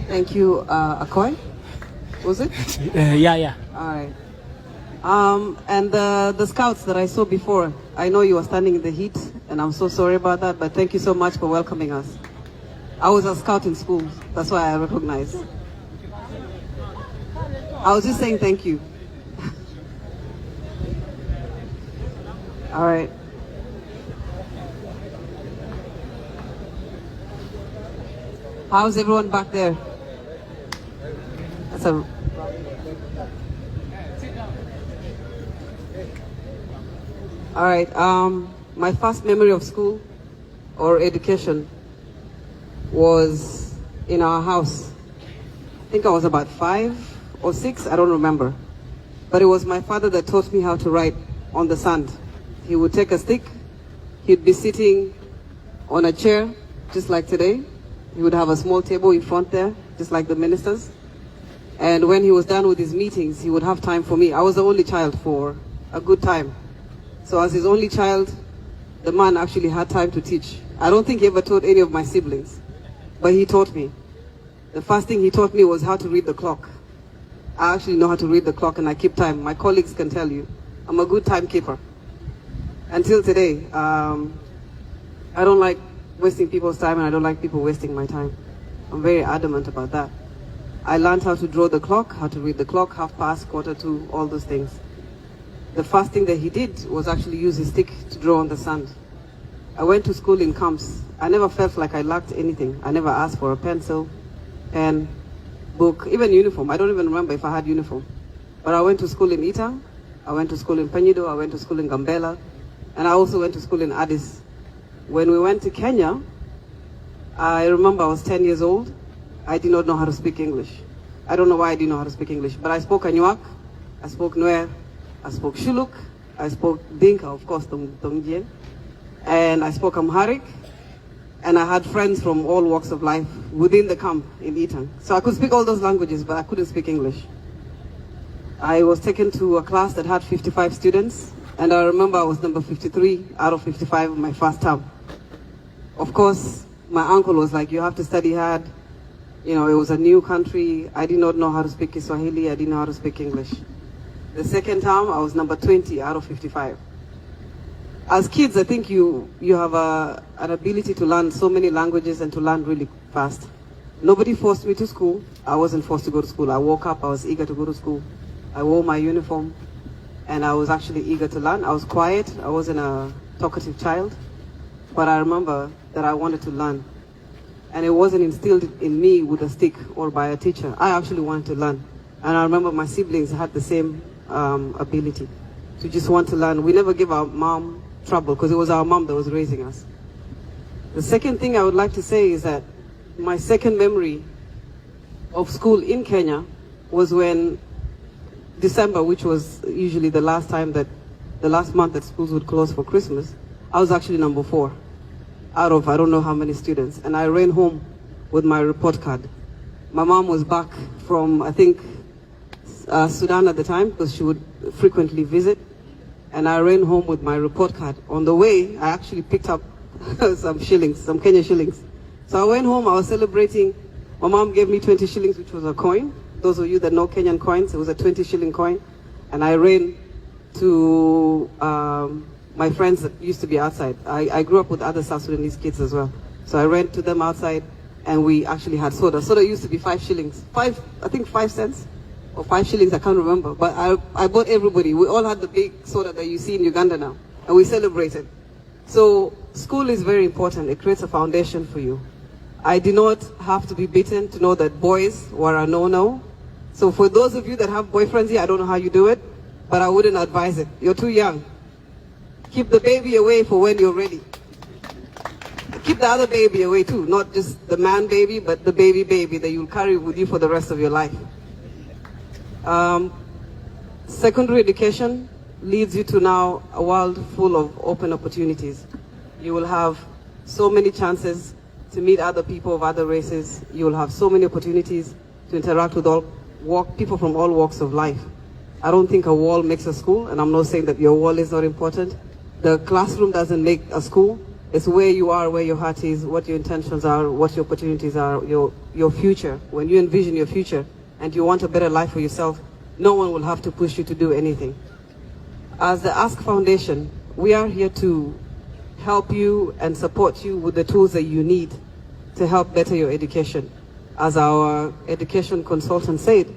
Thank you, Akoy. Was it? Yeah. All right. And the scouts that I saw before, I know you were standing in the heat, and I'm so sorry about that, but thank you so much for welcoming us. I was a scout in school, that's why I recognize. I was just saying thank you. All right. How's everyone back there? That's a... All right. My first memory of school or education was in our house. I think I was about 5 or 6, I don't remember. But it was my father that taught me how to write on the sand. He would take a stick, he'd be sitting on a chair, just like today. He would have a small table in front there, just like the ministers. And when he was done with his meetings, he would have time for me. I was the only child for a good time. So as his only child, the man actually had time to teach. I don't think he ever taught any of my siblings, but he taught me. The first thing he taught me was how to read the clock. I actually know how to read the clock and I keep time. My colleagues can tell you, I'm a good timekeeper. Until today, I don't like wasting people's time and I don't like people wasting my time. I'm very adamant about that. I learned how to draw the clock, how to read the clock, half past, quarter to, all those things. The first thing that he did was actually use his stick to draw on the sand. I went to school in camps. I never felt like I lacked anything. I never asked for a pencil, pen, book, even uniform. I don't even remember if I had uniform. But I went to school in Itang, I went to school in Peñido, I went to school in Gambela, and I also went to school in Addis. When we went to Kenya, I remember I was 10 years old. I did not know how to speak English. I don't know why I didn't know how to speak English, but I spoke Anuak, I spoke Nuer, I spoke Shuluk, I spoke Dinka, of course, Tongjian, and I spoke Amharic, and I had friends from all walks of life within the camp in Itang. So I could speak all those languages, but I couldn't speak English. I was taken to a class that had 55 students, and I remember I was number 53 out of 55 in my first term. Of course, my uncle was like, you have to study hard. You know, it was a new country. I did not know how to speak Kiswahili. I didn't know how to speak English. The second term, I was number 20 out of 55. As kids, I think you have an ability to learn so many languages and to learn really fast. Nobody forced me to school. I wasn't forced to go to school. I woke up, I was eager to go to school. I wore my uniform, and I was actually eager to learn. I was quiet. I wasn't a talkative child, but I remember that I wanted to learn. And it wasn't instilled in me with a stick or by a teacher. I actually wanted to learn. And I remember my siblings had the same ability to just want to learn. We never gave our mom trouble because it was our mom that was raising us. The second thing I would like to say is that my second memory of school in Kenya was when December, which was usually the last month that schools would close for Christmas, I was actually number 4 out of I don't know how many students. And I ran home with my report card. My mom was back from, I think, Sudan at the time, because she would frequently visit. And I ran home with my report card. On the way, I actually picked up some shillings, some Kenya shillings. So I went home, I was celebrating. My mom gave me 20 shillings, which was a coin. Those of you that know Kenyan coins, it was a 20 shilling coin. And I ran to my friends that used to be outside. I grew up with other South Sudanese kids as well. So I ran to them outside, and we actually had soda. Soda used to be 5 shillings. I think 5 cents or 5 shillings, I can't remember. But I bought everybody. We all had the big soda that you see in Uganda now, and we celebrated. So school is very important. It creates a foundation for you. I did not have to be beaten to know that boys were a no-no. So for those of you that have boyfriends here, I don't know how you do it, but I wouldn't advise it. You're too young. Keep the baby away for when you're ready. Keep the other baby away too, not just the man baby, but the baby that you'll carry with you for the rest of your life. Secondary education leads you to now a world full of open opportunities. You will have so many chances to meet other people of other races. You will have so many opportunities to interact with people from all walks of life. I don't think a wall makes a school, and I'm not saying that your wall is not important. The classroom doesn't make a school. It's where you are, where your heart is, what your intentions are, what your opportunities are, your future. When you envision your future and you want a better life for yourself, no one will have to push you to do anything. As the Ask Foundation, we are here to help you and support you with the tools that you need to help better your education. As our education consultant said,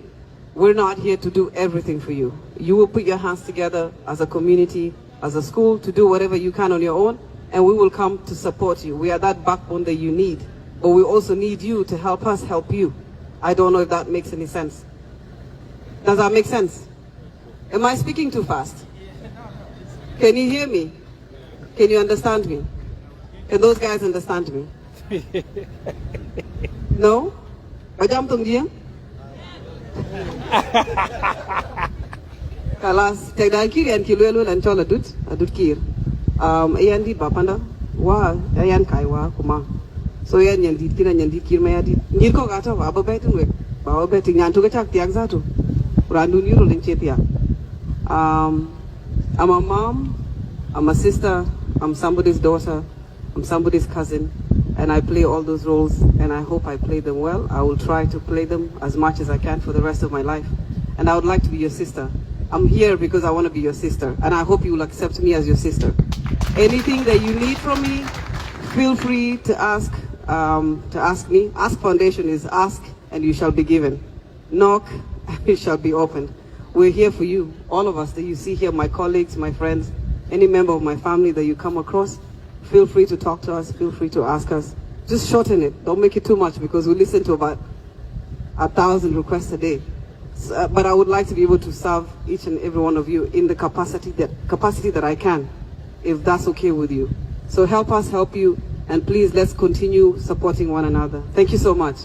we're not here to do everything for you. You will put your hands together as a community, as a school, to do whatever you can on your own, and we will come to support you. We are that backbone that you need, but we also need you to help us help you. I don't know if that makes any sense. Does that make sense? Am I speaking too fast? Can you hear me? Can you understand me? Can those guys understand me? No? Kalas, Tegda Kiir and Kilwelu and Chol Adut Kiir. Ayan di bapanda, wa, ayan kaiwa, kuma. So yan Yandit Kiir Mayardit. Nirko gata, aba betin wek, bawa betin yantu kachak tiag zatu. Randu Yirol in Chetia. I'm a mom, I'm a sister, I'm somebody's daughter, I'm somebody's cousin, and I play all those roles, and I hope I play them well. I will try to play them as much as I can for the rest of my life. And I would like to be your sister. I'm here because I want to be your sister, and I hope you will accept me as your sister. Anything that you need from me, feel free to ask me. Ask Foundation is ask and you shall be given. Knock and it shall be opened. We're here for you, all of us that you see here, my colleagues, my friends, any member of my family that you come across. Feel free to talk to us, feel free to ask us. Just shorten it, don't make it too much, because we listen to about 1,000 requests a day. But I would like to be able to serve each and every one of you in the capacity that I can, if that's okay with you. So help us help you, and please let's continue supporting one another. Thank you so much.